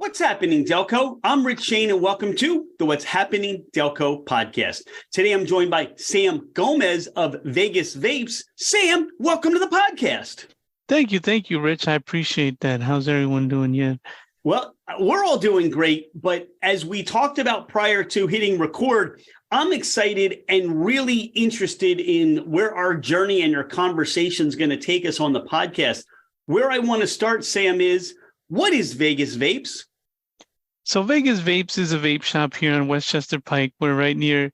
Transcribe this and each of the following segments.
What's happening, Delco? I'm Rich Shane, and welcome to the What's Happening Delco Podcast. Today, I'm joined by Sam Gomez of Vegas Vapes. Sam, welcome to the podcast. Thank you, Rich. I appreciate that. How's everyone doing? Yeah. Well, we're all doing great, but as we talked about prior to hitting record, I'm excited and really interested in where our journey and your conversation is going to take us on the podcast. Where I want to start, Sam, is what is Vegas Vapes? So Vegas Vapes is a vape shop here on Westchester Pike. We're right near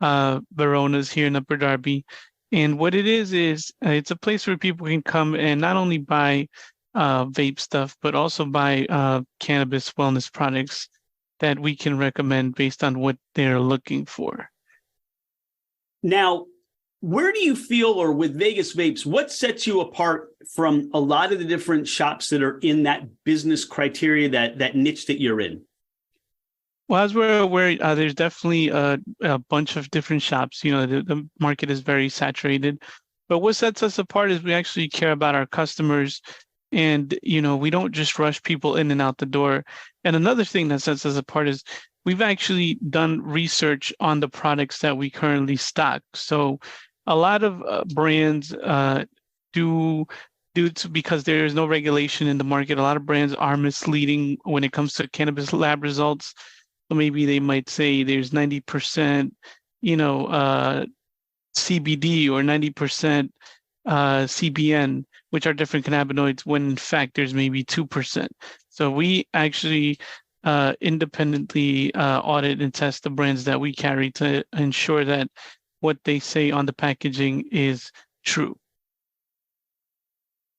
Verona's here in Upper Darby. And what it is it's a place where people can come and not only buy vape stuff, but also buy cannabis wellness products that we can recommend based on what they're looking for. Now, where do you feel, or with Vegas Vapes, what sets you apart from a lot of the different shops that are in that business criteria, that niche that you're in? Well, as we're aware, there's definitely a bunch of different shops. You know, the market is very saturated. But what sets us apart is we actually care about our customers. And, you know, we don't just rush people in and out the door. And another thing that sets us apart is we've actually done research on the products that we currently stock. So a lot of brands because there is no regulation in the market, a lot of brands are misleading when it comes to cannabis lab results. So maybe they might say there's 90%, CBD or 90% CBN, which are different cannabinoids, when in fact there's maybe 2%. So we actually independently audit and test the brands that we carry to ensure that what they say on the packaging is true.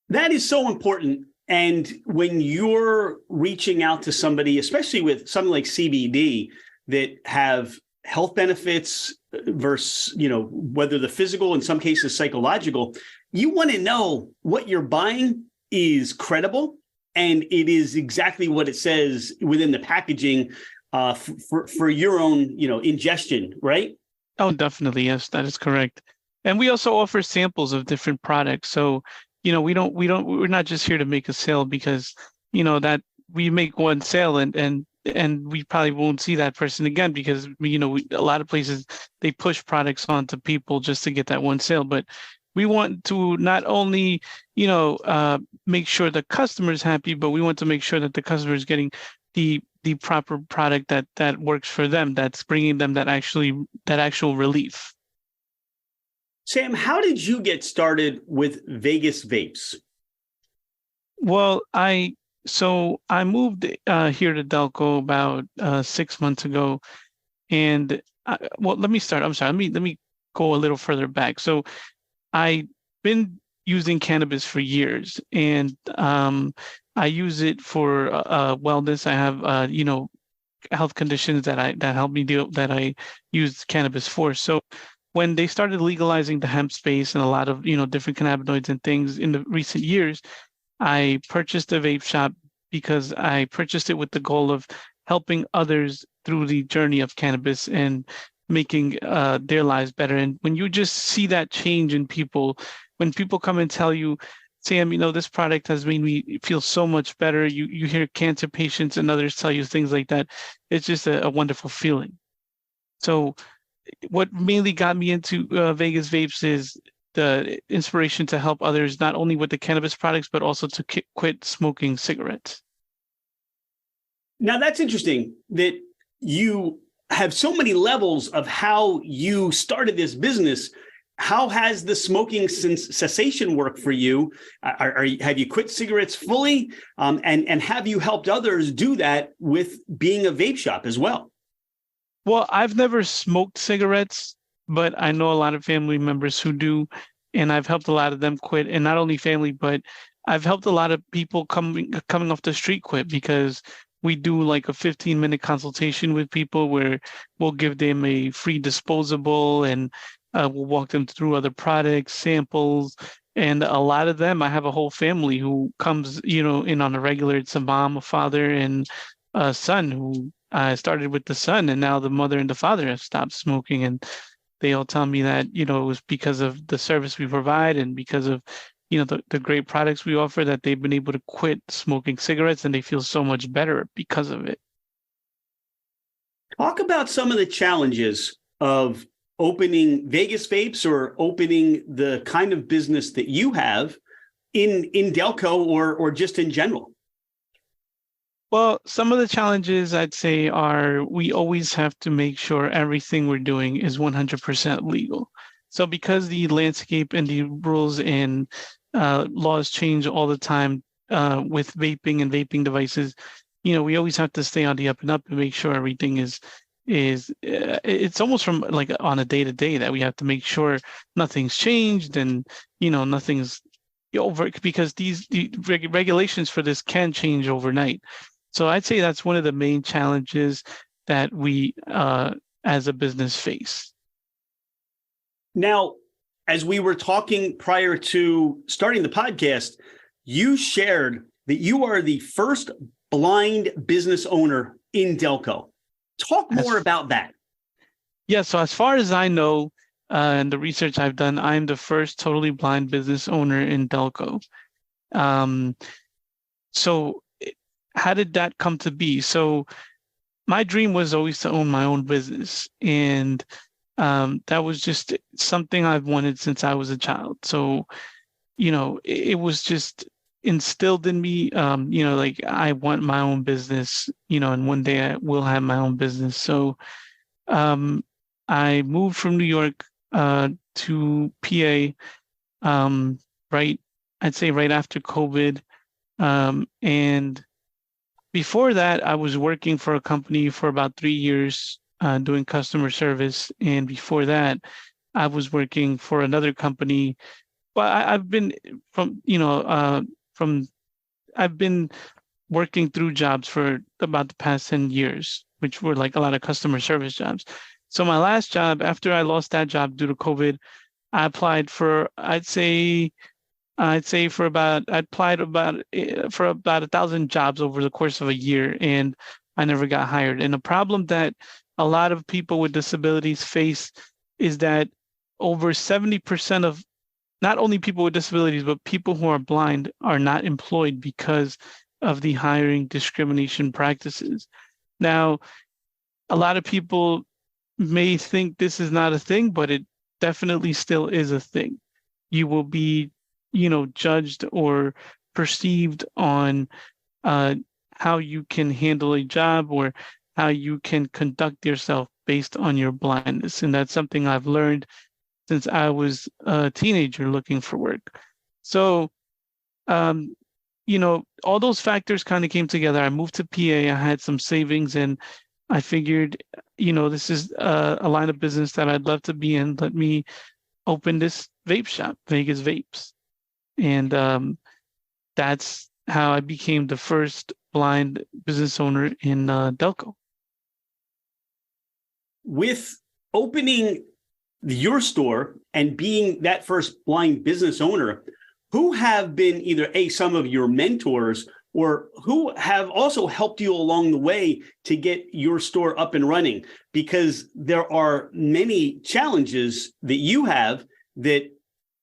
That is so important. And when you're reaching out to somebody, especially with something like CBD that have health benefits versus, whether the physical, in some cases psychological, you want to know what you're buying is credible and it is exactly what it says within the packaging for your own, ingestion, right? Oh, definitely. Yes, that is correct. And we also offer samples of different products. So, we're not just here to make a sale because, that we make one sale and we probably won't see that person again because, a lot of places, they push products onto people just to get that one sale. But we want to not only, make sure the customer is happy, but we want to make sure that the customer is getting the proper product that works for them, that's bringing them that actual relief. Sam, how did you get started with Vegas Vapes? Well, I moved here to Delco about 6 months ago, and let me start. I'm sorry. Let me go a little further back. So, I've been using cannabis for years, and I use it for wellness. I have health conditions that help me deal that I use cannabis for. So when they started legalizing the hemp space and a lot of different cannabinoids and things in the recent years, I purchased a vape shop because I purchased it with the goal of helping others through the journey of cannabis and making their lives better. And when you just see that change in people, when people come and tell you, Sam, this product has made me feel so much better. You hear cancer patients and others tell you things like that. It's just a wonderful feeling. So what mainly got me into Vegas Vapes is the inspiration to help others, not only with the cannabis products, but also to quit smoking cigarettes. Now, that's interesting that you have so many levels of how you started this business. How has the smoking cessation worked for you? Have you quit cigarettes fully? And have you helped others do that with being a vape shop as well? Well, I've never smoked cigarettes, but I know a lot of family members who do, and I've helped a lot of them quit. And not only family, but I've helped a lot of people coming off the street quit because we do like a 15-minute consultation with people where we'll give them a free disposable and we'll walk them through other products, samples. And a lot of them, I have a whole family who comes, in on a regular. It's a mom, a father, and a son who started with the son, and now the mother and the father have stopped smoking. And they all tell me that, it was because of the service we provide and because of the great products we offer, that they've been able to quit smoking cigarettes and they feel so much better because of it. Talk about some of the challenges of opening Vegas Vapes or opening the kind of business that you have in Delco or just in general. Well, some of the challenges I'd say are we always have to make sure everything we're doing is 100% legal. So because the landscape and the rules and laws change all the time with vaping and vaping devices, we always have to stay on the up and up and make sure everything is it's almost from like on a day to day that we have to make sure nothing's changed and nothing's over, because the regulations for this can change overnight. So I'd say that's one of the main challenges that we as a business face. Now, as we were talking prior to starting the podcast, you shared that you are the first blind business owner in Delco. Talk more about that. Yeah, so as far as I know, and the research I've done, I'm the first totally blind business owner in Delco. So how did that come to be? So my dream was always to own my own business. And that was just something I've wanted since I was a child. So, it was just instilled in me, like I want my own business, and one day I will have my own business. So I moved from New York to PA, I'd say right after COVID. And before that, I was working for a company for about 3 years doing customer service. And before that, I was working for another company. But I've been I've been working through jobs for about the past 10 years, which were like a lot of customer service jobs. So my last job, after I lost that job due to COVID, I applied for, I'd applied for about 1,000 jobs over the course of a year, and I never got hired. And the problem that a lot of people with disabilities face is that over 70% of not only people with disabilities, but people who are blind are not employed because of the hiring discrimination practices. Now, a lot of people may think this is not a thing, but it definitely still is a thing. You will be, judged or perceived on how you can handle a job or how you can conduct yourself based on your blindness. And that's something I've learned since I was a teenager looking for work. So, all those factors kind of came together. I moved to PA, I had some savings, and I figured, this is a line of business that I'd love to be in. Let me open this vape shop, Vegas Vapes. And that's how I became the first blind business owner in Delco. With opening your store and being that first blind business owner, who have been either some of your mentors or who have also helped you along the way to get your store up and running? Because there are many challenges that you have that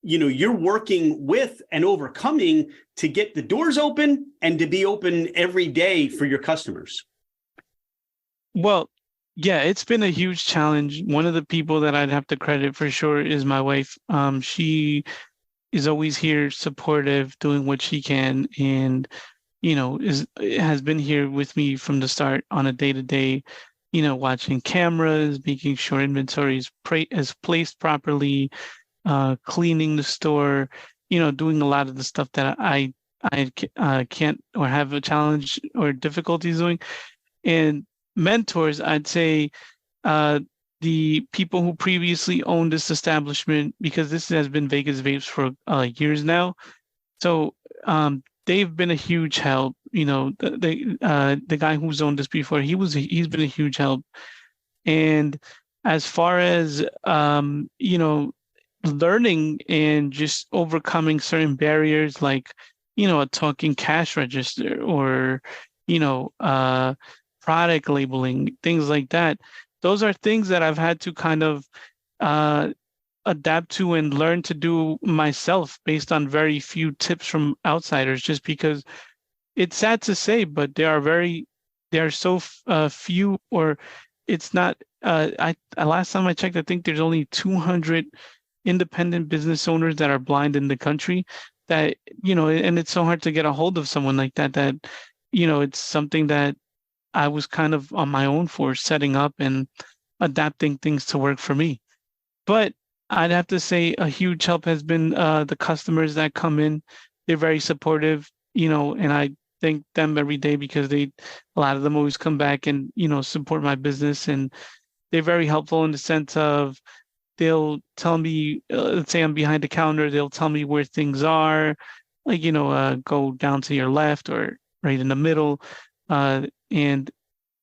you're working with and overcoming to get the doors open and to be open every day for your customers. Well, yeah, it's been a huge challenge. One of the people that I'd have to credit for sure is my wife. She is always here, supportive, doing what she can, and has been here with me from the start on a day-to-day, watching cameras, making sure inventory is placed properly, cleaning the store, doing a lot of the stuff that I can't or have a challenge or difficulties doing. And mentors, I'd say the people who previously owned this establishment, because this has been Vegas Vapes for years now. So they've been a huge help. The guy who's owned this before, he's been a huge help. And as far as learning and just overcoming certain barriers, like a talking cash register or product labeling, things like that. Those are things that I've had to kind of adapt to and learn to do myself based on very few tips from outsiders, just because it's sad to say, but there are so few, or it's not, last time I checked, I think there's only 200 independent business owners that are blind in the country, that, and it's so hard to get a hold of someone like that, it's something that I was kind of on my own for setting up and adapting things to work for me. But I'd have to say a huge help has been the customers that come in. They're very supportive, and I thank them every day because a lot of them always come back and, support my business. And they're very helpful in the sense of they'll tell me, let's say I'm behind the counter, they'll tell me where things are, like, go down to your left or right in the middle. And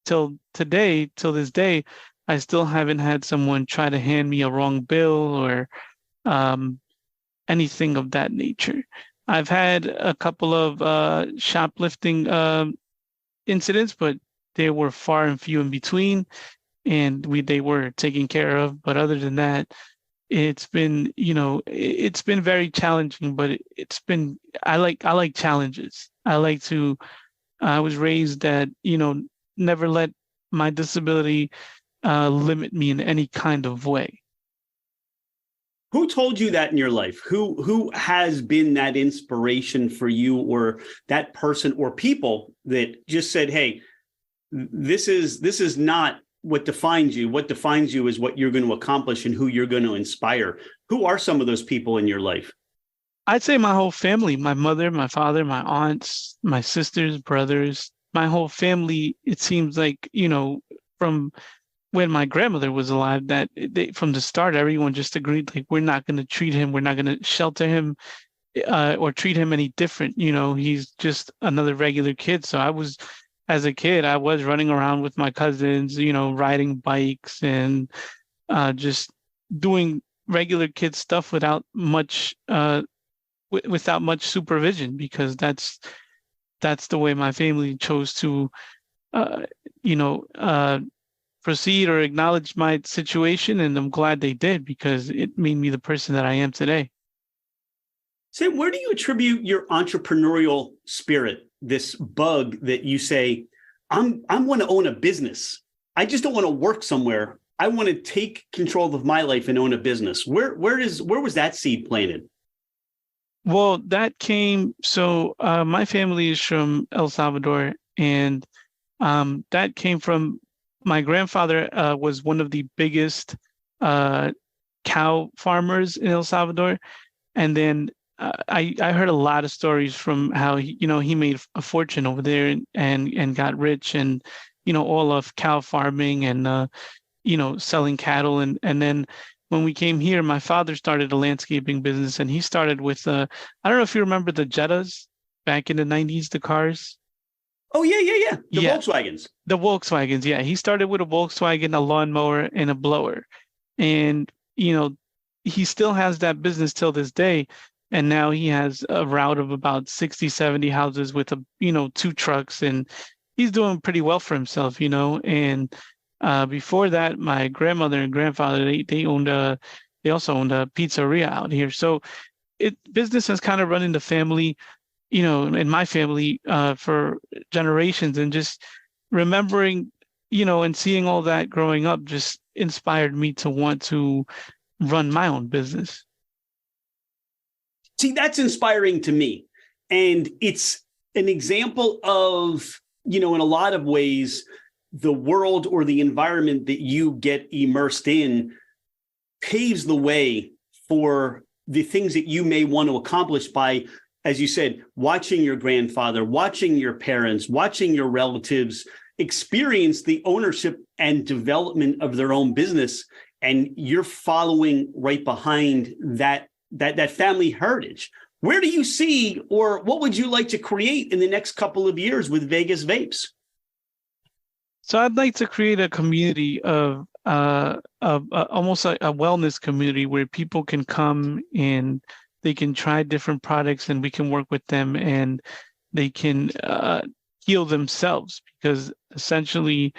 till this day, I still haven't had someone try to hand me a wrong bill or anything of that nature. I've had a couple of shoplifting incidents, but they were far and few in between, and they were taken care of. But other than that, it's been very challenging. But I like challenges. I was raised that never let my disability limit me in any kind of way. Who told you that in your life? Who has been that inspiration for you, or that person or people that just said, hey, this is not what defines you. What defines you is what you're going to accomplish and who you're going to inspire. Who are some of those people in your life? I'd say my whole family, my mother, my father, my aunts, my sisters, brothers, my whole family. It seems like, from when my grandmother was alive, that from the start, everyone just agreed, like, we're not going to treat him, we're not going to shelter him or treat him any different. He's just another regular kid. So as a kid, I was running around with my cousins, riding bikes and just doing regular kid stuff without much supervision, because that's the way my family chose to, proceed or acknowledge my situation. And I'm glad they did, because it made me the person that I am today. Sam, where do you attribute your entrepreneurial spirit, this bug that you say, I want to own a business. I just don't want to work somewhere. I want to take control of my life and own a business. Where was that seed planted? Well, that came, so my family is from El Salvador, and that came from my grandfather was one of the biggest cow farmers in El Salvador. And then I heard a lot of stories from how he made a fortune over there and got rich, and all of cow farming and selling cattle. And then when we came here, my father started a landscaping business, and he started with I don't know if you remember the Jettas back in the 90s, the cars. Oh, yeah. Volkswagens. The Volkswagens, yeah. He started with a Volkswagen, a lawnmower, and a blower. And, he still has that business till this day. And now he has a route of about 60, 70 houses with, 2 trucks. And he's doing pretty well for himself, And before that, my grandmother and grandfather, they also owned a pizzeria out here. So business has kind of run in the family, in my family for generations. And just remembering, and seeing all that growing up just inspired me to want to run my own business. See, that's inspiring to me. And it's an example of, in a lot of ways, the world or the environment that you get immersed in paves the way for the things that you may want to accomplish by, as you said, watching your grandfather, watching your parents, watching your relatives experience the ownership and development of their own business. And you're following right behind that family heritage. Where do you see, or what would you like to create in the next couple of years with Vegas Vapes? So I'd like to create a community of almost a wellness community where people can come and they can try different products, and we can work with them, and they can heal themselves, because essentially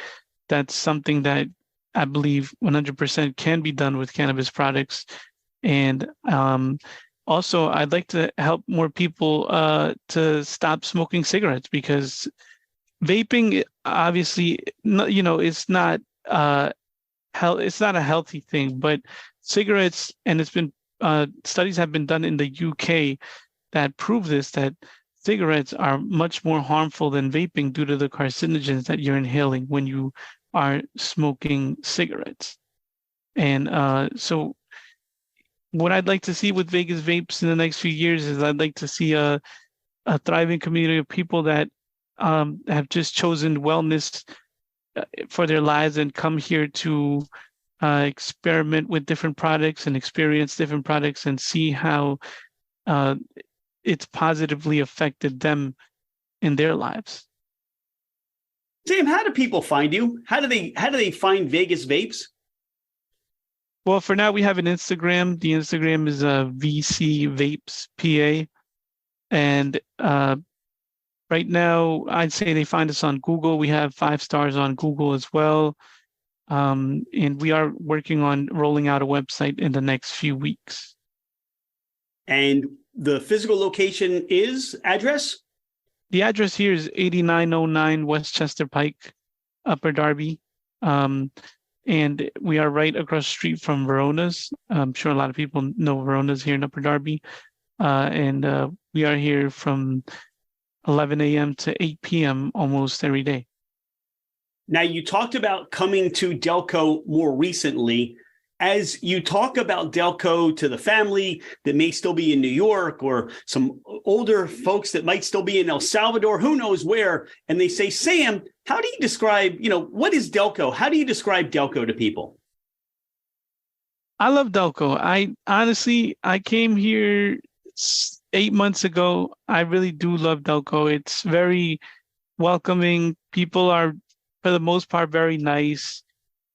that's something that I believe 100% can be done with cannabis products. And also, I'd like to help more people to stop smoking cigarettes, because vaping, obviously, it's not it's not a healthy thing. But cigarettes, and it's been studies have been done in the UK that prove this, that cigarettes are much more harmful than vaping due to the carcinogens that you're inhaling when you are smoking cigarettes. And so what I'd like to see with Vegas Vapes in the next few years is I'd like to see a thriving community of people that have just chosen wellness for their lives and come here to experiment with different products and experience different products and see how it's positively affected them in their lives. Sam, how do people find you? How do they find Vegas Vapes? Well, for now, we have an Instagram. The Instagram is VC Vapes PA. And right now, I'd say they find us on Google. We have 5 stars on Google as well. And we are working on rolling out a website in the next few weeks. And the physical location address? The address here is 8909 Westchester Pike, Upper Darby. And we are right across the street from Verona's. I'm sure a lot of people know Verona's here in Upper Darby. And we are here from 11 a.m. to 8 p.m. almost every day. Now, you talked about coming to Delco more recently. As you talk about Delco to the family that may still be in New York, or some older folks that might still be in El Salvador, who knows where, and they say, Sam, how do you describe, what is Delco? How do you describe Delco to people? I love Delco. I came here 8 months ago. I really do love Delco. It's very welcoming. People are, for the most part, very nice.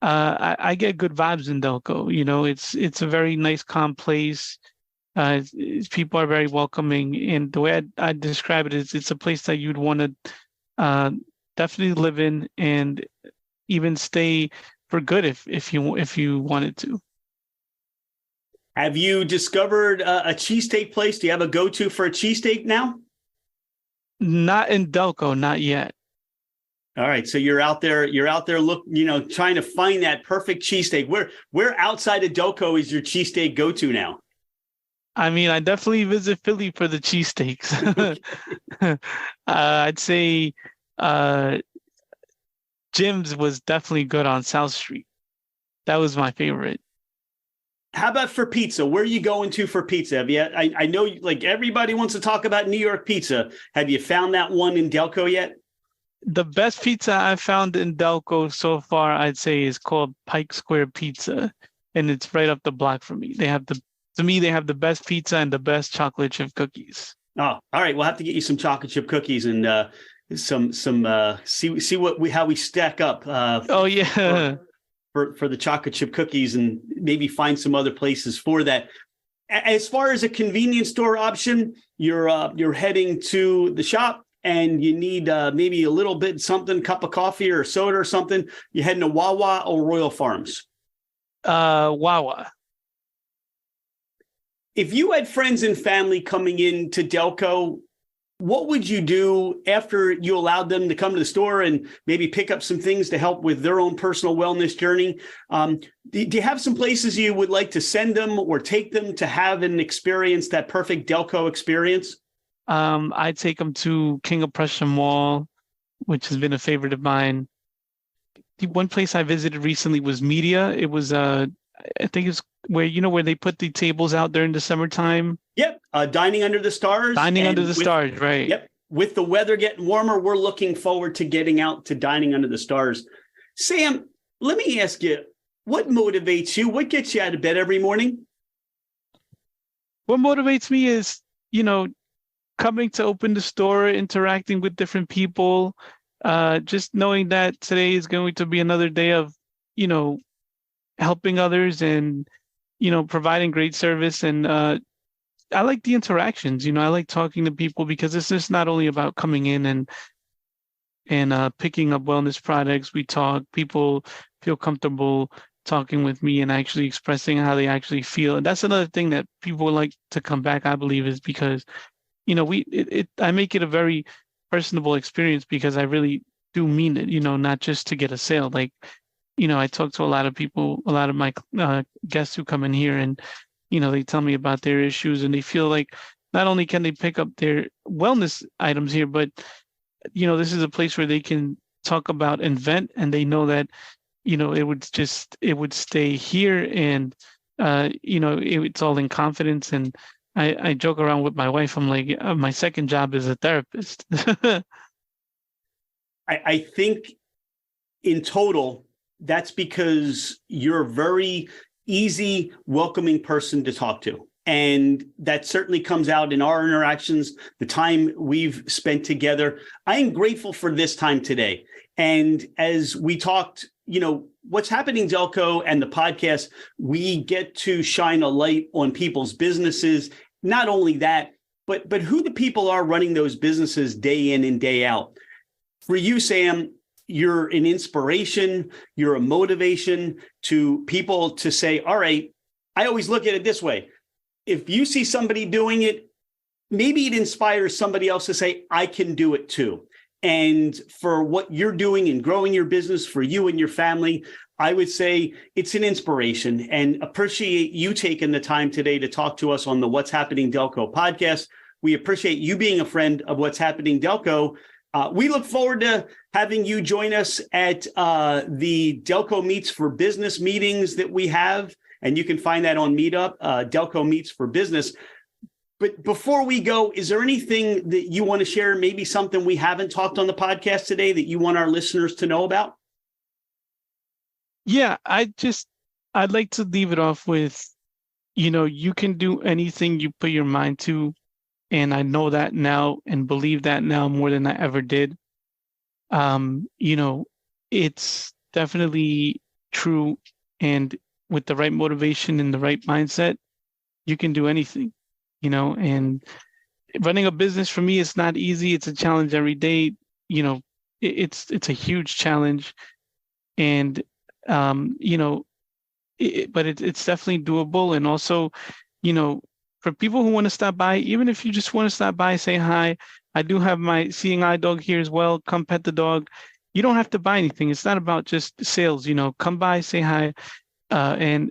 I get good vibes in Delco. It's a very nice, calm place. People are very welcoming, and the way I describe it is, it's a place that you'd want to definitely live in and even stay for good if you wanted to. Have you discovered a cheesesteak place? Do you have a go-to for a cheesesteak now? Not in Delco, not yet. All right, so you're out there trying to find that perfect cheesesteak. Where outside of Delco is your cheesesteak go-to now? I mean, I definitely visit Philly for the cheesesteaks. I'd say Jim's was definitely good on South Street. That was my favorite. How about for pizza? Where are you going to for pizza? Have you? I know, like, everybody wants to talk about New York pizza. Have you found that one in Delco yet? The best pizza I've found in Delco so far, I'd say, is called Pike Square Pizza, and it's right up the block from me. They have the best pizza and the best chocolate chip cookies. Oh, all right. We'll have to get you some chocolate chip cookies and see how we stack up. Oh yeah. For the chocolate chip cookies, and maybe find some other places for that. As far as a convenience store option, you're heading to the shop and you need maybe a little bit something, cup of coffee or soda or something. You're heading to Wawa or Royal Farms? Wawa. If you had friends and family coming into Delco, what would you do after you allowed them to come to the store and maybe pick up some things to help with their own personal wellness journey? Do you have some places you would like to send them or take them to have an experience, that perfect Delco experience? I'd take them to King of Prussia Mall, which has been a favorite of mine. The one place I visited recently was Media. It was, I think it's where they put the tables out during the summertime. Yep. Dining under the stars. Dining under the stars, right. Yep. With the weather getting warmer, we're looking forward to getting out to Dining Under the Stars. Sam, let me ask you, what motivates you? What gets you out of bed every morning? What motivates me is, coming to open the store, interacting with different people, just knowing that today is going to be another day of, helping others and, providing great service. And I like the interactions. I like talking to people, because it's just not only about coming in and picking up wellness products. We talk, people feel comfortable talking with me and actually expressing how they actually feel. And that's another thing that people like to come back, I believe, is because, I make it a very personable experience because I really do mean it, not just to get a sale. Like, I talk to a lot of people, a lot of my guests who come in here and, they tell me about their issues and they feel like not only can they pick up their wellness items here, but, this is a place where they can talk about and vent, and they know that, it would stay here and, it's all in confidence. And I joke around with my wife. I'm like, my second job is a therapist. I think in total, that's because you're a very easy, welcoming person to talk to. And that certainly comes out in our interactions, the time we've spent together. I am grateful for this time today. And as we talked, what's happening, Delco, and the podcast, we get to shine a light on people's businesses. Not only that, but who the people are running those businesses day in and day out. For you, Sam, you're an inspiration, you're a motivation to people to say, all right, I always look at it this way. If you see somebody doing it, maybe it inspires somebody else to say, I can do it too. And for what you're doing and growing your business for you and your family, I would say it's an inspiration, and appreciate you taking the time today to talk to us on the What's Happening Delco podcast. We appreciate you being a friend of What's Happening Delco. We look forward to having you join us at the Delco Meets for Business meetings that we have. And you can find that on Meetup, Delco Meets for Business. But before we go, is there anything that you want to share, maybe something we haven't talked on the podcast today that you want our listeners to know about? Yeah, I'd like to leave it off with, you can do anything you put your mind to. And I know that now and believe that now more than I ever did. It's definitely true. And with the right motivation and the right mindset, you can do anything, and running a business for me, it's not easy. It's a challenge every day. It's a huge challenge, and, but it's definitely doable. And also, for people who want to stop by, even if you just want to stop by, say hi. I do have my seeing eye dog here as well. Come pet the dog. You don't have to buy anything. It's not about just sales, come by, say hi. And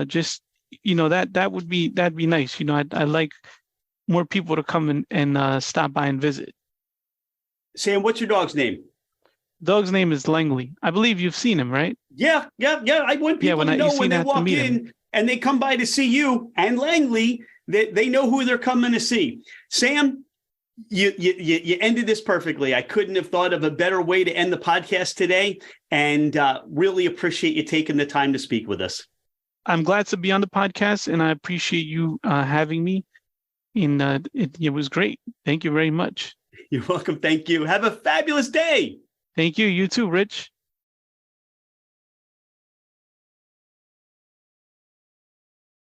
just, that'd be nice. I'd like more people to come and stop by and visit. Sam, what's your dog's name? Dog's name is Langley. I believe you've seen him, right? Yeah. I want people to know when they walk in and they come by to see you and Langley, that they know who they're coming to see. Sam, you ended this perfectly. I couldn't have thought of a better way to end the podcast today, and really appreciate you taking the time to speak with us. I'm glad to be on the podcast, and I appreciate you having me. And it was great. Thank you very much. You're welcome. Thank you. Have a fabulous day. Thank you. You too, Rich.